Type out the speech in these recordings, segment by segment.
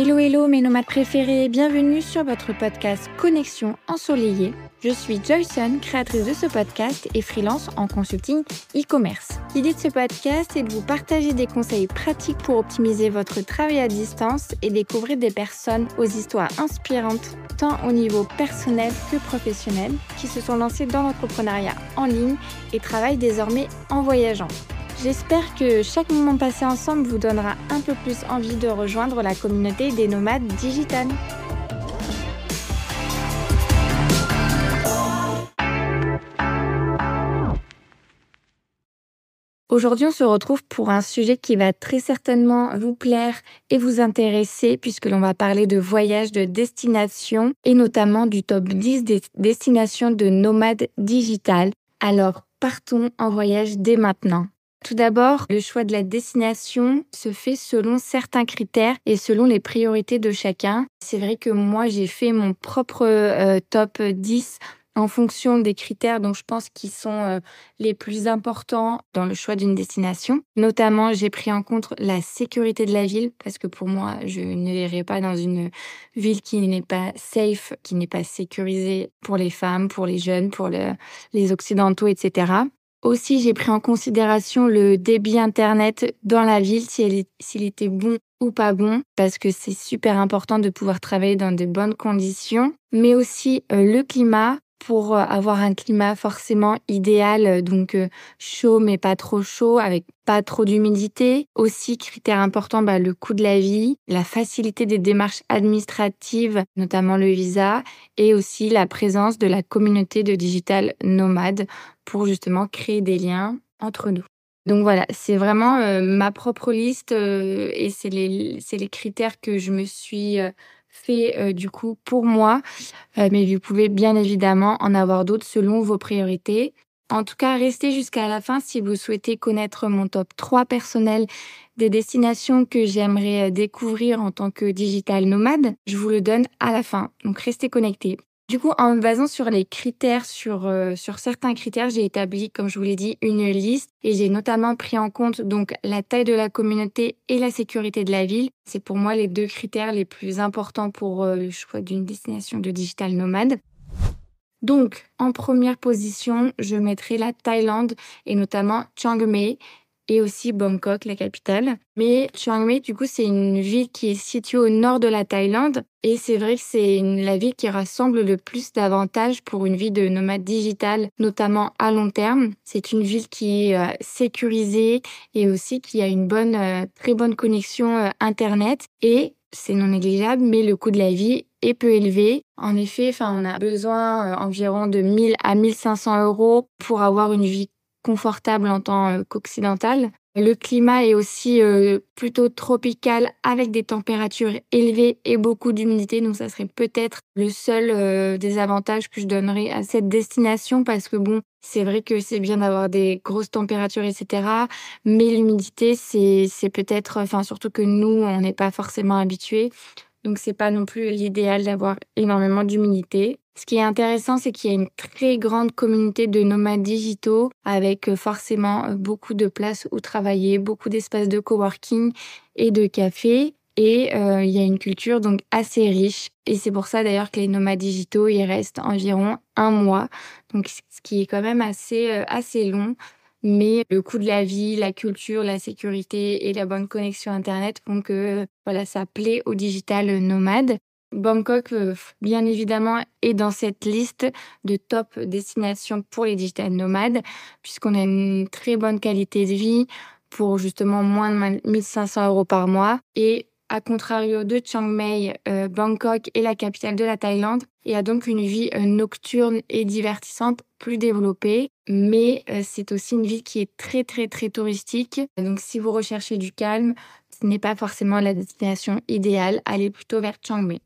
Hello hello mes nomades préférés, bienvenue sur votre podcast Connexion Ensoleillée. Je suis Joyson, créatrice de ce podcast et freelance en consulting e-commerce. L'idée de ce podcast est de vous partager des conseils pratiques pour optimiser votre travail à distance et découvrir des personnes aux histoires inspirantes, tant au niveau personnel que professionnel, qui se sont lancées dans l'entrepreneuriat en ligne et travaillent désormais en voyageant. J'espère que chaque moment passé ensemble vous donnera un peu plus envie de rejoindre la communauté des nomades digitales. Aujourd'hui, on se retrouve pour un sujet qui va très certainement vous plaire et vous intéresser puisque l'on va parler de voyages, de destinations et notamment du top 10 des destinations de nomades digitales. Alors, partons en voyage dès maintenant. Tout d'abord, le choix de la destination se fait selon certains critères et selon les priorités de chacun. C'est vrai que moi, j'ai fait mon propre top 10 en fonction des critères dont je pense qui sont les plus importants dans le choix d'une destination. Notamment, j'ai pris en compte la sécurité de la ville parce que pour moi, je n'irai pas dans une ville qui n'est pas safe, qui n'est pas sécurisée pour les femmes, pour les jeunes, pour les occidentaux, etc. Aussi, j'ai pris en considération le débit Internet dans la ville, s'il était bon ou pas bon, parce que c'est super important de pouvoir travailler dans de bonnes conditions. Mais aussi le climat, pour avoir un climat forcément idéal, donc chaud mais pas trop chaud, avec pas trop d'humidité. Aussi, critère important, le coût de la vie, la facilité des démarches administratives, notamment le visa, et aussi la présence de la communauté de digital nomades pour justement créer des liens entre nous. Donc voilà, c'est vraiment ma propre liste et c'est les critères que je me suis fait du coup pour moi. Mais vous pouvez bien évidemment en avoir d'autres selon vos priorités. En tout cas, restez jusqu'à la fin si vous souhaitez connaître mon top 3 personnel des destinations que j'aimerais découvrir en tant que digital nomade. Je vous le donne à la fin, donc restez connectés. Du coup, en me basant sur les critères, sur certains critères, j'ai établi, comme je vous l'ai dit, une liste et j'ai notamment pris en compte donc la taille de la communauté et la sécurité de la ville. C'est pour moi les deux critères les plus importants pour le choix d'une destination de digital nomade. Donc, en première position, je mettrai la Thaïlande et notamment Chiang Mai et aussi Bangkok, la capitale. Mais Chiang Mai, du coup, c'est une ville qui est située au nord de la Thaïlande et c'est vrai que c'est la ville qui rassemble le plus d'avantages pour une vie de nomade digital, notamment à long terme. C'est une ville qui est sécurisée et aussi qui a une très bonne connexion Internet et c'est non négligeable, mais le coût de la vie est peu élevé. En effet, on a besoin environ de 1000 à 1500 euros pour avoir une vie confortable en tant qu'occidental. Le climat est aussi plutôt tropical avec des températures élevées et beaucoup d'humidité. Donc, ça serait peut-être le seul désavantage que je donnerais à cette destination parce que bon, c'est vrai que c'est bien d'avoir des grosses températures, etc. Mais l'humidité, c'est peut-être, surtout que nous, on n'est pas forcément habitués. Donc, c'est pas non plus l'idéal d'avoir énormément d'humidité. Ce qui est intéressant, c'est qu'il y a une très grande communauté de nomades digitaux avec forcément beaucoup de places où travailler, beaucoup d'espaces de coworking et de cafés. Et il y a une culture donc assez riche. Et c'est pour ça d'ailleurs que les nomades digitaux, ils restent environ 1 mois. Donc, ce qui est quand même assez long. Mais le coût de la vie, la culture, la sécurité et la bonne connexion Internet font que ça plaît aux digital nomades. Bangkok, bien évidemment, est dans cette liste de top destinations pour les digital nomades, puisqu'on a une très bonne qualité de vie pour justement moins de 1500 euros par mois. Et à contrario de Chiang Mai, Bangkok est la capitale de la Thaïlande et a donc une vie nocturne et divertissante plus développée. Mais c'est aussi une ville qui est très très très touristique. Donc si vous recherchez du calme, ce n'est pas forcément la destination idéale. Allez plutôt vers Chiang Mai.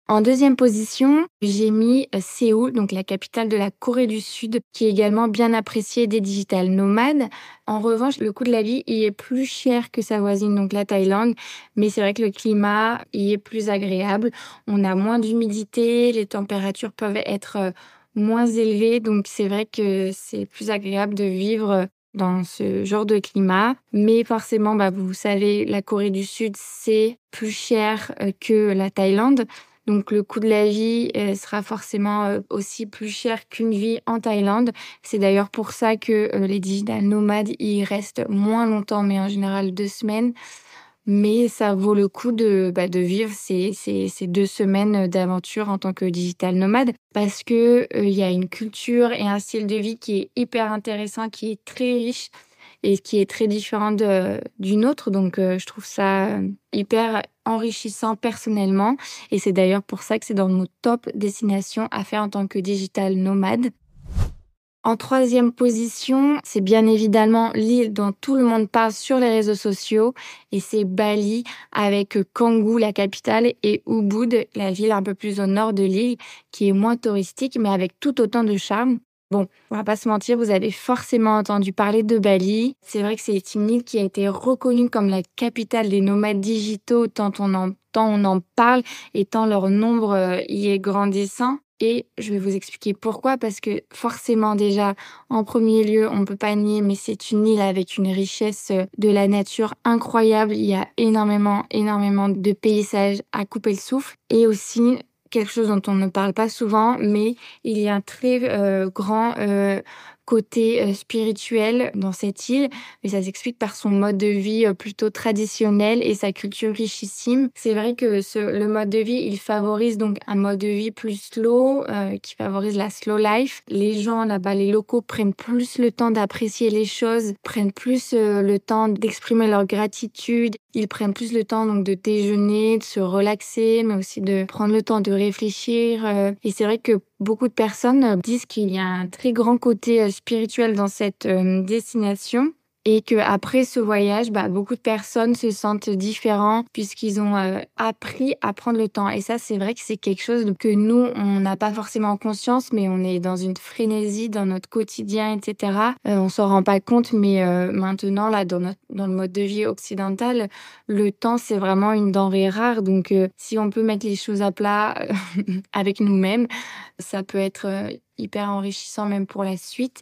En deuxième position, j'ai mis Séoul, donc la capitale de la Corée du Sud, qui est également bien appréciée des digital nomades. En revanche, le coût de la vie y est plus cher que sa voisine, donc la Thaïlande, mais c'est vrai que le climat y est plus agréable. On a moins d'humidité, les températures peuvent être moins élevées, donc c'est vrai que c'est plus agréable de vivre dans ce genre de climat. Mais forcément, vous savez, la Corée du Sud, c'est plus cher que la Thaïlande. Donc le coût de la vie sera forcément aussi plus cher qu'une vie en Thaïlande. C'est d'ailleurs pour ça que les digital nomades, ils restent moins longtemps, mais en général 2 semaines. Mais ça vaut le coup de vivre ces 2 semaines d'aventure en tant que digital nomade parce que il y a une culture et un style de vie qui est hyper intéressant, qui est très riche et qui est très différent d'une autre. Donc, je trouve ça hyper enrichissant personnellement. Et c'est d'ailleurs pour ça que c'est dans nos top destinations à faire en tant que digital nomade. En troisième position, c'est bien évidemment l'île dont tout le monde parle sur les réseaux sociaux et c'est Bali avec Canggu, la capitale, et Ubud, la ville un peu plus au nord de l'île, qui est moins touristique mais avec tout autant de charme. Bon, on va pas se mentir, vous avez forcément entendu parler de Bali. C'est vrai que c'est une île qui a été reconnue comme la capitale des nomades digitaux tant on en parle et tant leur nombre y est grandissant. Et je vais vous expliquer pourquoi, parce que forcément déjà, en premier lieu, on peut pas nier, mais c'est une île avec une richesse de la nature incroyable. Il y a énormément, énormément de paysages à couper le souffle. Et aussi, quelque chose dont on ne parle pas souvent, mais il y a un très grand côté spirituel dans cette île, mais ça s'explique par son mode de vie plutôt traditionnel et sa culture richissime. C'est vrai que le mode de vie, il favorise donc un mode de vie plus slow, qui favorise la slow life. Les gens là-bas, les locaux prennent plus le temps d'apprécier les choses, prennent plus le temps d'exprimer leur gratitude. Ils prennent plus le temps donc de déjeuner, de se relaxer, mais aussi de prendre le temps de réfléchir. Et c'est vrai que beaucoup de personnes disent qu'il y a un très grand côté spirituel dans cette destination et que après ce voyage, beaucoup de personnes se sentent différents puisqu'ils ont appris à prendre le temps. Et ça, c'est vrai que c'est quelque chose que nous, on n'a pas forcément conscience, mais on est dans une frénésie dans notre quotidien, etc. On s'en rend pas compte, mais maintenant, là, dans le mode de vie occidental, le temps, c'est vraiment une denrée rare. Donc, si on peut mettre les choses à plat avec nous-mêmes, ça peut être hyper enrichissant même pour la suite.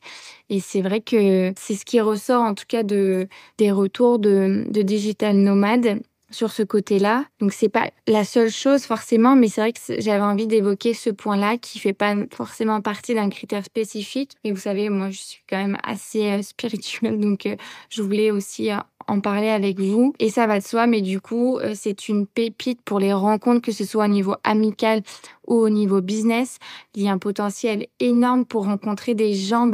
Et c'est vrai que c'est ce qui ressort en tout cas des retours de digital nomades sur ce côté-là. Donc c'est pas la seule chose forcément, mais c'est vrai que j'avais envie d'évoquer ce point-là qui fait pas forcément partie d'un critère spécifique. Et vous savez, moi je suis quand même assez spirituelle, donc je voulais aussi en parler avec vous. Et ça va de soi, mais du coup, c'est une pépite pour les rencontres, que ce soit au niveau amical ou au niveau business. Il y a un potentiel énorme pour rencontrer des gens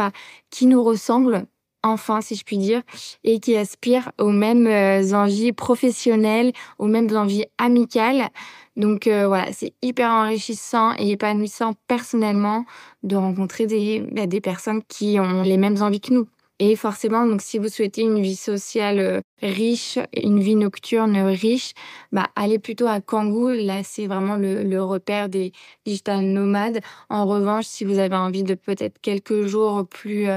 qui nous ressemblent, enfin, si je puis dire, et qui aspirent aux mêmes envies professionnelles, aux mêmes envies amicales. Donc voilà, c'est hyper enrichissant et épanouissant personnellement de rencontrer des personnes qui ont les mêmes envies que nous. Et forcément, donc si vous souhaitez une vie sociale riche, une vie nocturne riche, allez plutôt à Canggu. Là, c'est vraiment le repère des digital nomades. En revanche, si vous avez envie de peut-être quelques jours plus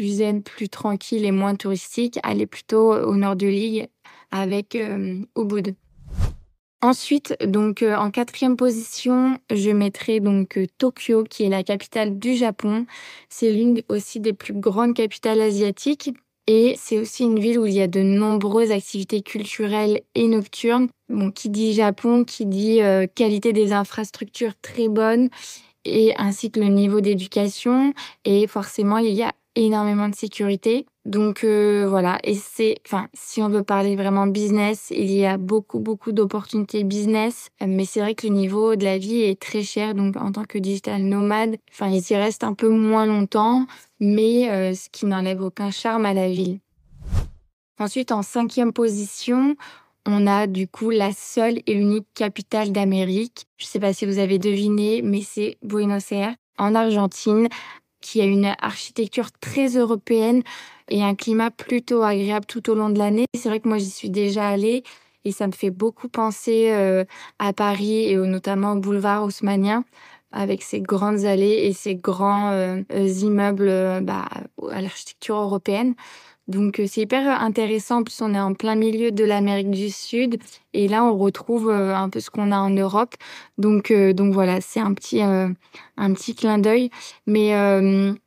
zen, plus tranquille et moins touristique, allez plutôt au nord de l'île avec Ubud. Ensuite, donc en quatrième position, je mettrai donc Tokyo, qui est la capitale du Japon. C'est l'une aussi des plus grandes capitales asiatiques et c'est aussi une ville où il y a de nombreuses activités culturelles et nocturnes. Bon, qui dit Japon, qui dit qualité des infrastructures très bonne et ainsi que le niveau d'éducation et forcément il y a énormément de sécurité. Donc voilà, et si on veut parler vraiment business, il y a beaucoup beaucoup d'opportunités business, mais c'est vrai que le niveau de la vie est très cher, donc en tant que digital nomade, ils y restent un peu moins longtemps, mais ce qui n'enlève aucun charme à la ville. Ensuite, en cinquième position, on a du coup la seule et unique capitale d'Amérique. Je sais pas si vous avez deviné, mais c'est Buenos Aires, en Argentine, qui a une architecture très européenne et un climat plutôt agréable tout au long de l'année. C'est vrai que moi, j'y suis déjà allée et ça me fait beaucoup penser à Paris et notamment au boulevard haussmannien avec ses grandes allées et ses grands immeubles à l'architecture européenne. Donc c'est hyper intéressant. En plus, on est en plein milieu de l'Amérique du Sud et là, on retrouve un peu ce qu'on a en Europe. Donc voilà, c'est un petit clin d'œil. Mais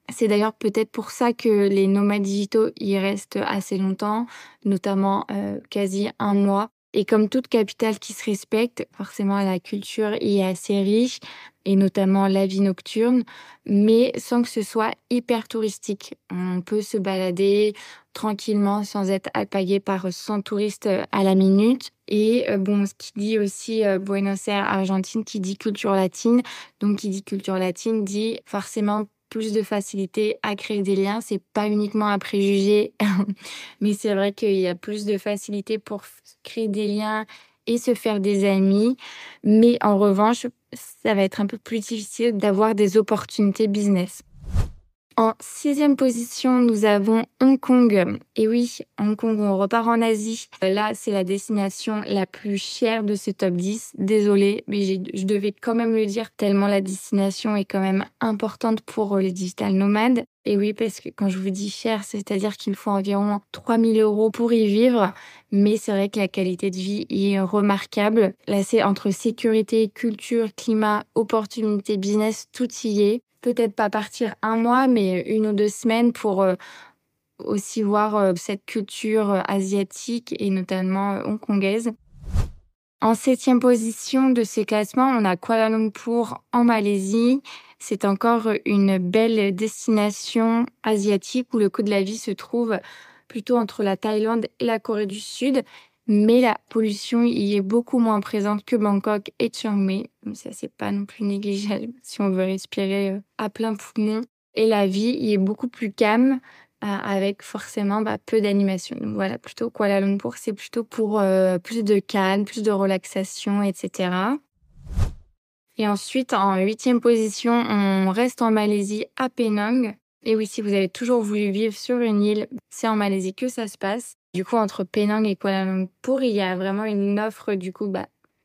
c'est d'ailleurs peut-être pour ça que les nomades digitaux y restent assez longtemps, notamment quasi un mois. Et comme toute capitale qui se respecte, forcément la culture y est assez riche, et notamment la vie nocturne, mais sans que ce soit hyper touristique. On peut se balader tranquillement sans être alpagué par 100 touristes à la minute. Et bon, ce qui dit aussi Buenos Aires, Argentine, qui dit culture latine. Donc, qui dit culture latine dit forcément plus de facilité à créer des liens. C'est pas uniquement un préjugé, mais c'est vrai qu'il y a plus de facilité pour créer des liens et se faire des amis. Mais en revanche, ça va être un peu plus difficile d'avoir des opportunités business. En sixième position, nous avons Hong Kong. Et oui, Hong Kong, on repart en Asie. Là, c'est la destination la plus chère de ce top 10. Désolée, mais je devais quand même le dire tellement la destination est quand même importante pour les digital nomades. Et oui, parce que quand je vous dis cher, c'est-à-dire qu'il faut environ 3 000 € pour y vivre. Mais c'est vrai que la qualité de vie est remarquable. Là, c'est entre sécurité, culture, climat, opportunités, business, tout y est. Peut-être pas partir un mois, mais 1 ou 2 semaines pour aussi voir cette culture asiatique et notamment hongkongaise. En septième position de ces classements, on a Kuala Lumpur en Malaisie. C'est encore une belle destination asiatique où le coût de la vie se trouve plutôt entre la Thaïlande et la Corée du Sud. Mais la pollution y est beaucoup moins présente que Bangkok et Chiang Mai. Donc ça, c'est pas non plus négligeable si on veut respirer à plein poumon. Et la vie y est beaucoup plus calme, avec forcément peu d'animation. Donc voilà, plutôt Kuala Lumpur, c'est plutôt pour plus de calme, plus de relaxation, etc. Et ensuite, en huitième position, on reste en Malaisie, à Penang. Et oui, si vous avez toujours voulu vivre sur une île, c'est en Malaisie que ça se passe. Du coup, entre Penang et Kuala Lumpur, il y a vraiment une offre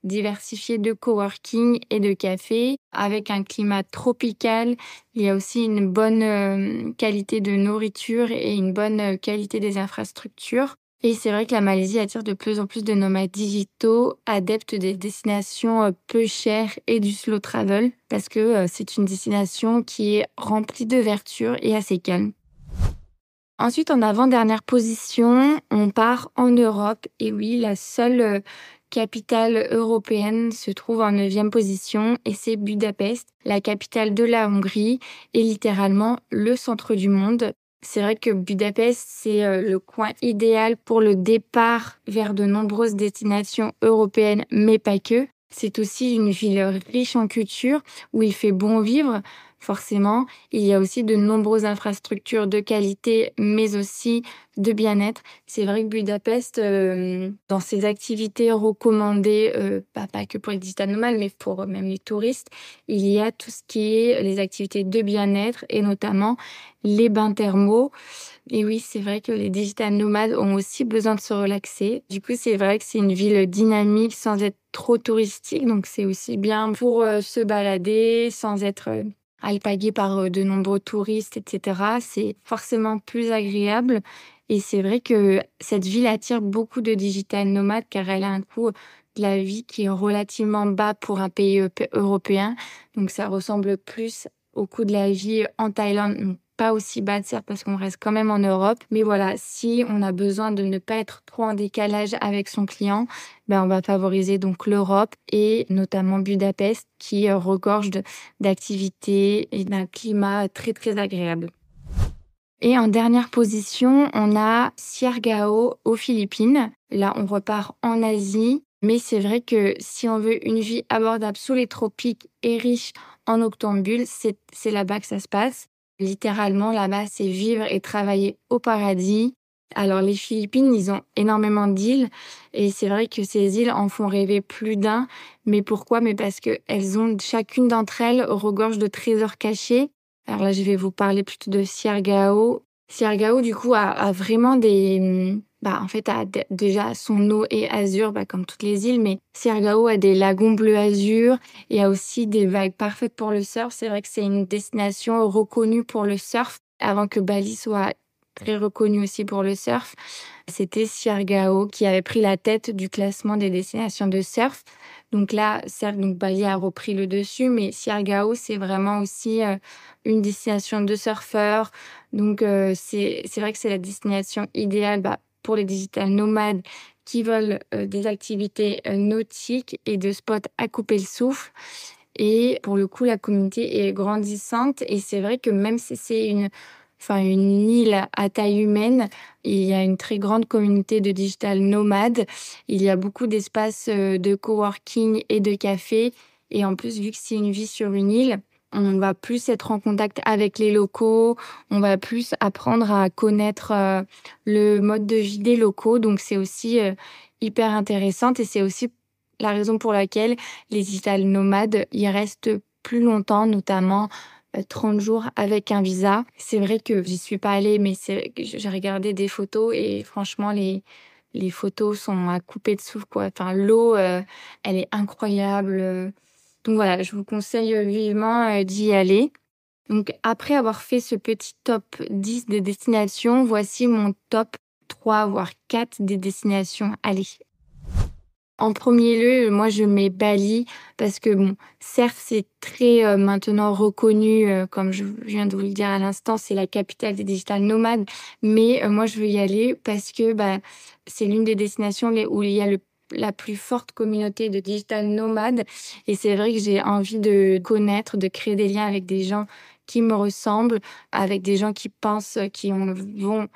diversifiée de coworking et de café, avec un climat tropical. Il y a aussi une bonne qualité de nourriture et une bonne qualité des infrastructures. Et c'est vrai que la Malaisie attire de plus en plus de nomades digitaux, adeptes des destinations peu chères et du slow travel, parce que c'est une destination qui est remplie de verdure et assez calme. Ensuite, en avant-dernière position, on part en Europe. Et oui, la seule capitale européenne se trouve en neuvième position et c'est Budapest, la capitale de la Hongrie et littéralement le centre du monde. C'est vrai que Budapest, c'est le coin idéal pour le départ vers de nombreuses destinations européennes, mais pas que. C'est aussi une ville riche en culture où il fait bon vivre. Forcément, il y a aussi de nombreuses infrastructures de qualité, mais aussi de bien-être. C'est vrai que Budapest, dans ses activités recommandées, pas que pour les digital nomades, mais pour même les touristes, il y a tout ce qui est les activités de bien-être et notamment les bains thermaux. Et oui, c'est vrai que les digital nomades ont aussi besoin de se relaxer. Du coup, c'est vrai que c'est une ville dynamique sans être trop touristique. Donc, c'est aussi bien pour se balader sans être alpagué par de nombreux touristes, etc. C'est forcément plus agréable. Et c'est vrai que cette ville attire beaucoup de digital nomades car elle a un coût de la vie qui est relativement bas pour un pays européen. Donc, ça ressemble plus au coût de la vie en Thaïlande. Donc, pas aussi bas, certes, parce qu'on reste quand même en Europe. Mais voilà, si on a besoin de ne pas être trop en décalage avec son client, on va favoriser donc l'Europe et notamment Budapest qui regorge d'activités et d'un climat très, très agréable. Et en dernière position, on a Siargao aux Philippines. Là, on repart en Asie. Mais c'est vrai que si on veut une vie abordable sous les tropiques et riche en octambule, c'est là-bas que ça se passe. Littéralement, là-bas, c'est vivre et travailler au paradis. Alors, les Philippines, ils ont énormément d'îles. Et c'est vrai que ces îles en font rêver plus d'un. Mais pourquoi? Mais parce que chacune d'entre elles regorge de trésors cachés. Alors là, je vais vous parler plutôt de Siargao. Siargao, du coup, a vraiment déjà son eau est azur, comme toutes les îles, mais Siargao a des lagons bleu azur et a aussi des vagues parfaites pour le surf. C'est vrai que c'est une destination reconnue pour le surf avant que Bali soit très reconnue aussi pour le surf. C'était Siargao qui avait pris la tête du classement des destinations de surf. Donc là, certes, donc Bali a repris le dessus, mais Siargao, c'est vraiment aussi une destination de surfeurs. Donc c'est vrai que c'est la destination idéale pour les digital nomades qui veulent des activités nautiques et de spots à couper le souffle. Et pour le coup, la communauté est grandissante et c'est vrai que même si c'est une île à taille humaine, il y a une très grande communauté de digital nomades. Il y a beaucoup d'espaces de coworking et de cafés. Et en plus, vu que c'est une vie sur une île, on va plus être en contact avec les locaux, on va plus apprendre à connaître le mode de vie des locaux. Donc c'est aussi hyper intéressant et c'est aussi la raison pour laquelle les digital nomades y restent plus longtemps, notamment 30 jours avec un visa. C'est vrai que j'y suis pas allée, mais j'ai regardé des photos et franchement, les photos sont à couper de souffle, quoi. Enfin, l'eau, elle est incroyable. Donc voilà, je vous conseille vivement d'y aller. Donc après avoir fait ce petit top 10 des destinations, voici mon top 3 voire 4 des destinations. Allez. En premier lieu, moi je mets Bali parce que bon, certes c'est très maintenant reconnu, comme je viens de vous le dire à l'instant, c'est la capitale des digital nomades, mais moi je veux y aller parce que c'est l'une des destinations où il y a la plus forte communauté de digital nomades et c'est vrai que j'ai envie de connaître, de créer des liens avec des gens qui me ressemblent, avec des gens qui pensent, vont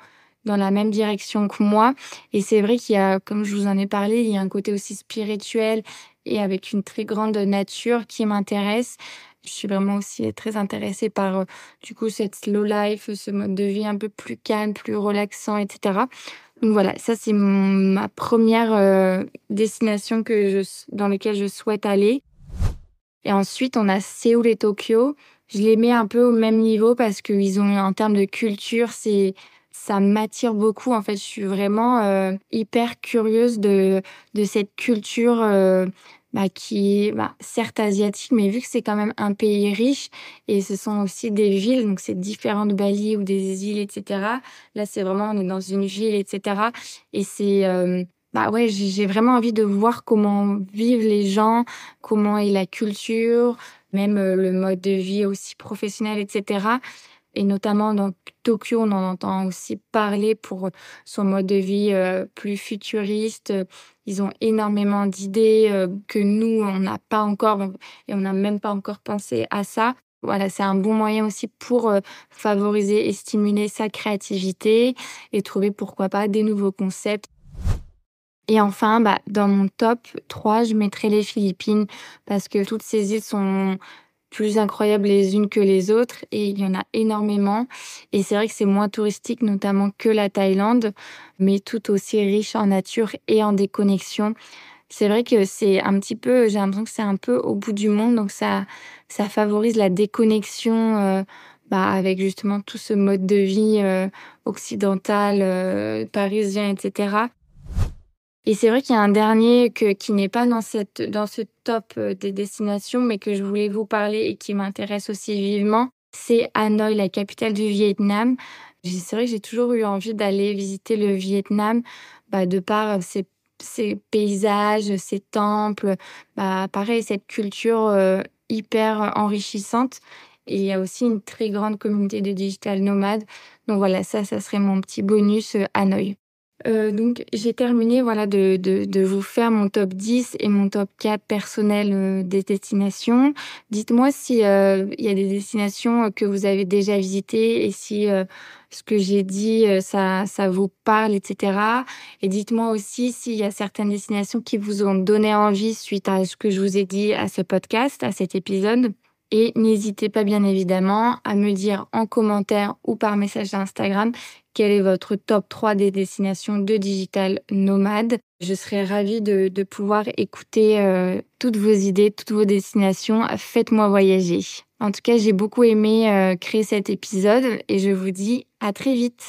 dans la même direction que moi. Et c'est vrai qu'il y a, comme je vous en ai parlé, il y a un côté aussi spirituel et avec une très grande nature qui m'intéresse. Je suis vraiment aussi très intéressée par, du coup, cette slow life, ce mode de vie un peu plus calme, plus relaxant, etc. Donc voilà, ça c'est ma première destination dans laquelle je souhaite aller. Et ensuite, on a Séoul et Tokyo. Je les mets un peu au même niveau parce qu'ils ont, en termes de culture, ça m'attire beaucoup. En fait, je suis vraiment hyper curieuse de cette culture qui est certes asiatique, mais vu que c'est quand même un pays riche et ce sont aussi des villes, donc c'est différent de Bali ou des îles, etc. Là, c'est vraiment, on est dans une ville, etc. Et c'est ouais, j'ai vraiment envie de voir comment vivent les gens, comment est la culture, même le mode de vie aussi professionnel, etc. Et notamment dans Tokyo, on en entend aussi parler pour son mode de vie plus futuriste. Ils ont énormément d'idées que nous, on n'a pas encore, et on n'a même pas encore pensé à ça. Voilà, c'est un bon moyen aussi pour favoriser et stimuler sa créativité et trouver, pourquoi pas, des nouveaux concepts. Et enfin, dans mon top 3, je mettrais les Philippines parce que toutes ces îles sont plus incroyables les unes que les autres et il y en a énormément. Et c'est vrai que c'est moins touristique, notamment que la Thaïlande, mais tout aussi riche en nature et en déconnexion. C'est vrai que c'est un petit peu, j'ai l'impression que c'est un peu au bout du monde, donc ça favorise la déconnexion avec justement tout ce mode de vie occidental, parisien, etc. Et c'est vrai qu'il y a un dernier qui n'est pas dans ce top des destinations, mais que je voulais vous parler et qui m'intéresse aussi vivement. C'est Hanoï, la capitale du Vietnam. C'est vrai que j'ai toujours eu envie d'aller visiter le Vietnam, de par ses paysages, ses temples, pareil, cette culture hyper enrichissante. Et il y a aussi une très grande communauté de digital nomades. Donc voilà, ça serait mon petit bonus Hanoï. Donc j'ai terminé de vous faire mon top 10 et mon top 4 personnel des destinations. Dites-moi si il y a des destinations que vous avez déjà visitées et si ce que j'ai dit ça vous parle, etc. Et dites-moi aussi s'il y a certaines destinations qui vous ont donné envie suite à ce que je vous ai dit à ce podcast, à cet épisode. Et n'hésitez pas bien évidemment à me dire en commentaire ou par message d'Instagram quel est votre top 3 des destinations de digital nomade. Je serais ravie de pouvoir écouter toutes vos idées, toutes vos destinations. Faites-moi voyager. En tout cas, j'ai beaucoup aimé créer cet épisode et je vous dis à très vite.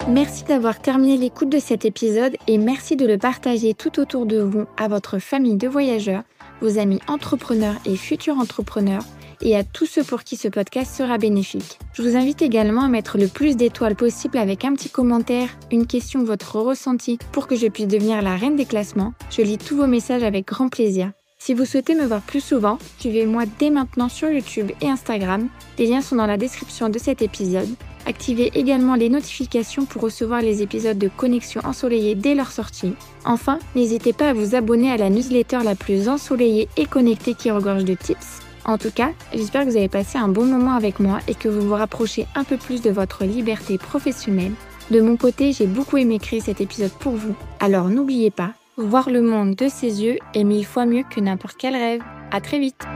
Merci d'avoir terminé l'écoute de cet épisode et merci de le partager tout autour de vous à votre famille de voyageurs, vos amis entrepreneurs et futurs entrepreneurs et à tous ceux pour qui ce podcast sera bénéfique. Je vous invite également à mettre le plus d'étoiles possible avec un petit commentaire, une question, votre ressenti pour que je puisse devenir la reine des classements. Je lis tous vos messages avec grand plaisir. Si vous souhaitez me voir plus souvent, suivez-moi dès maintenant sur YouTube et Instagram. Les liens sont dans la description de cet épisode. Activez également les notifications pour recevoir les épisodes de Connexion Ensoleillée dès leur sortie. Enfin, n'hésitez pas à vous abonner à la newsletter la plus ensoleillée et connectée qui regorge de tips. En tout cas, j'espère que vous avez passé un bon moment avec moi et que vous vous rapprochez un peu plus de votre liberté professionnelle. De mon côté, j'ai beaucoup aimé créer cet épisode pour vous. Alors n'oubliez pas, voir le monde de ses yeux est 1000 fois mieux que n'importe quel rêve. À très vite!